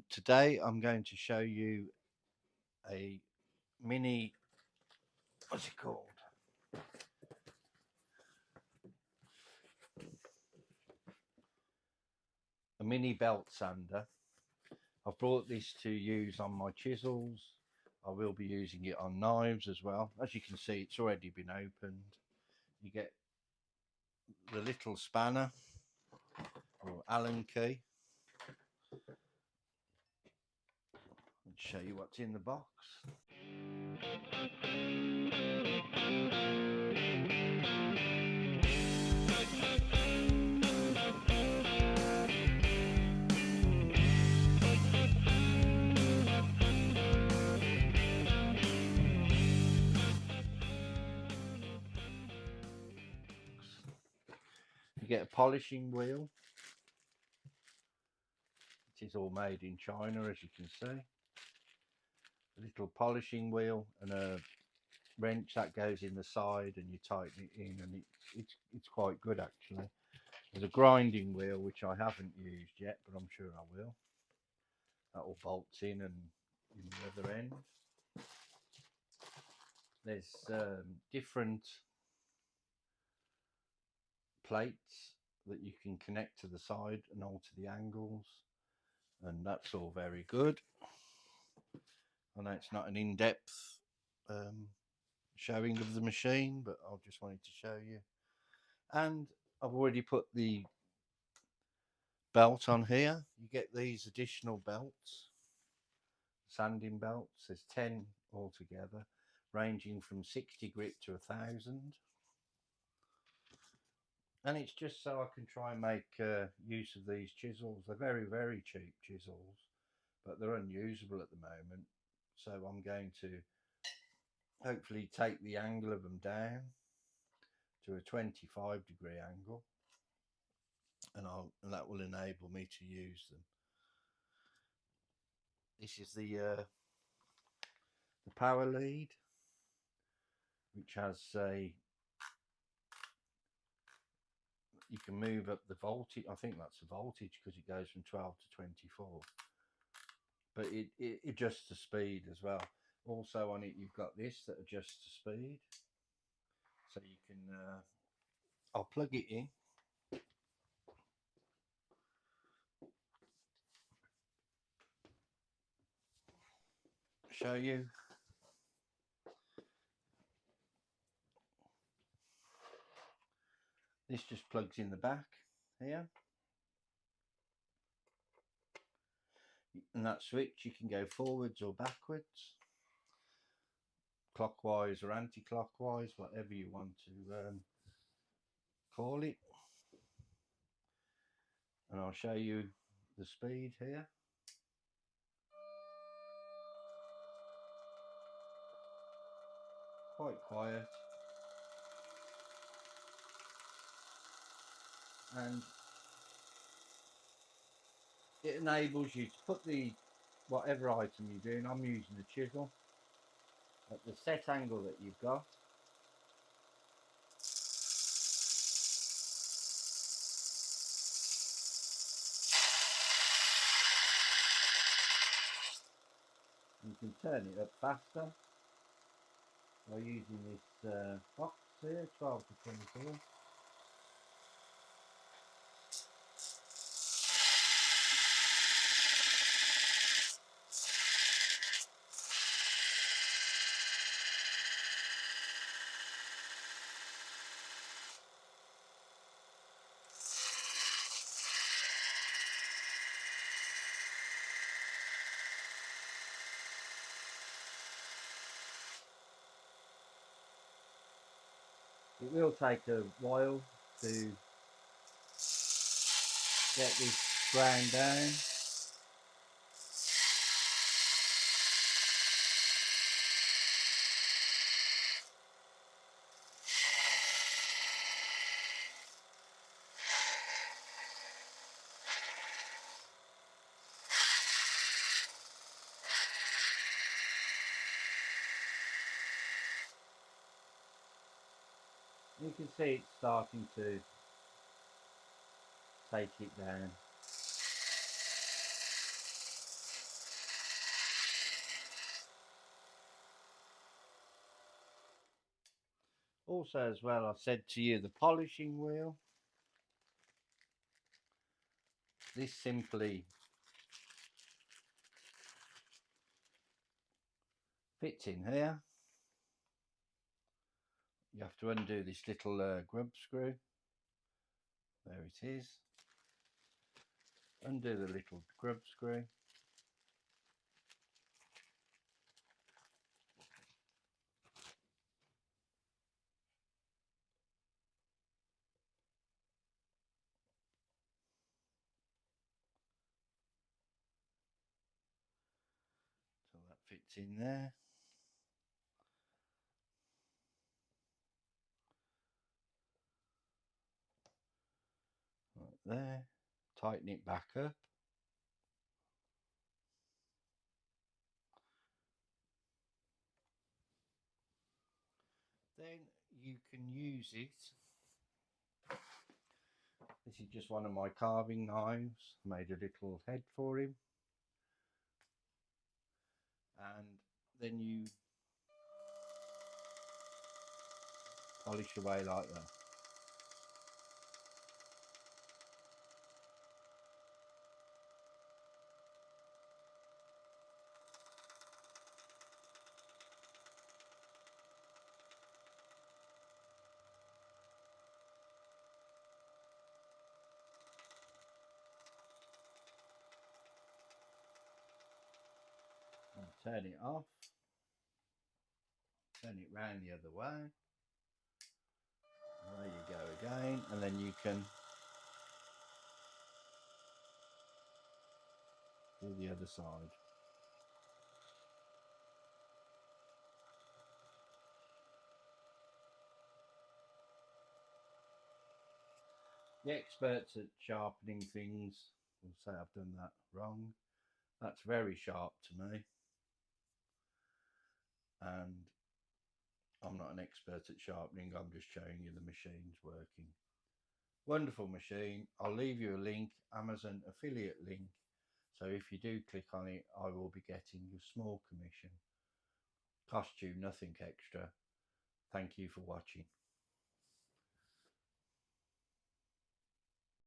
Today I'm going to show you a mini, what's it called? A mini belt sander. I've brought this to use on my chisels. I will be using it on knives as well. As you can see, it's already been opened. You get the little spanner or Allen key. I'll show you what's in the box. You get a polishing wheel. It is all made in China, as you can see. A little polishing wheel and a wrench that goes in the side, and you tighten it in, and it's quite good actually. There's a grinding wheel which I haven't used yet, but I'm sure I will. That all bolts in and in the other end. There's different plates that you can connect to the side and alter the angles, and that's all very good. I know it's not an in-depth showing of the machine, but I just wanted to show you. And I've already put the belt on here. You get these additional belts, sanding belts. There's 10 altogether, ranging from 60 grit to 1,000. And it's just so I can try and make use of these chisels. They're very, very cheap chisels, but they're unusable at the moment. So I'm going to hopefully take the angle of them down to a 25-degree angle, and that will enable me to use them. This is the power lead, which has you can move up the voltage. I think that's the voltage because it goes from 12 to 24, but it adjusts the speed as well. Also on it you've got this that adjusts the speed, so you can I'll plug it in, show you. This just plugs in the back here, and that switch you can go forwards or backwards, clockwise or anti-clockwise, whatever you want to call it. And I'll show you the speed here. Quite quiet, and it enables you to put the whatever item you're doing. I'm using a chisel at the set angle that you've got. You can turn it up faster by using this box here, 12 to 24. It will take a while to get this ground down. You can see it's starting to take it down. Also, as well, I said to you, the polishing wheel. This simply fits in here. You have to undo this little grub screw. There it is. Undo the little grub screw. So that fits in there. Right there. Tighten it back up. Then you can use it. This is just one of my carving knives. Made a little head for him. And then you polish away like that. And turn it off. Turn it round the other way. There you go again. And then you can do the other side. The experts at sharpening things will say I've done that wrong. That's very sharp to me. And I'm not an expert at sharpening. I'm just showing you the machine's working. Wonderful machine. I'll leave you a link, Amazon affiliate link. So if you do click on it, I will be getting a small commission. Cost you nothing extra. Thank you for watching.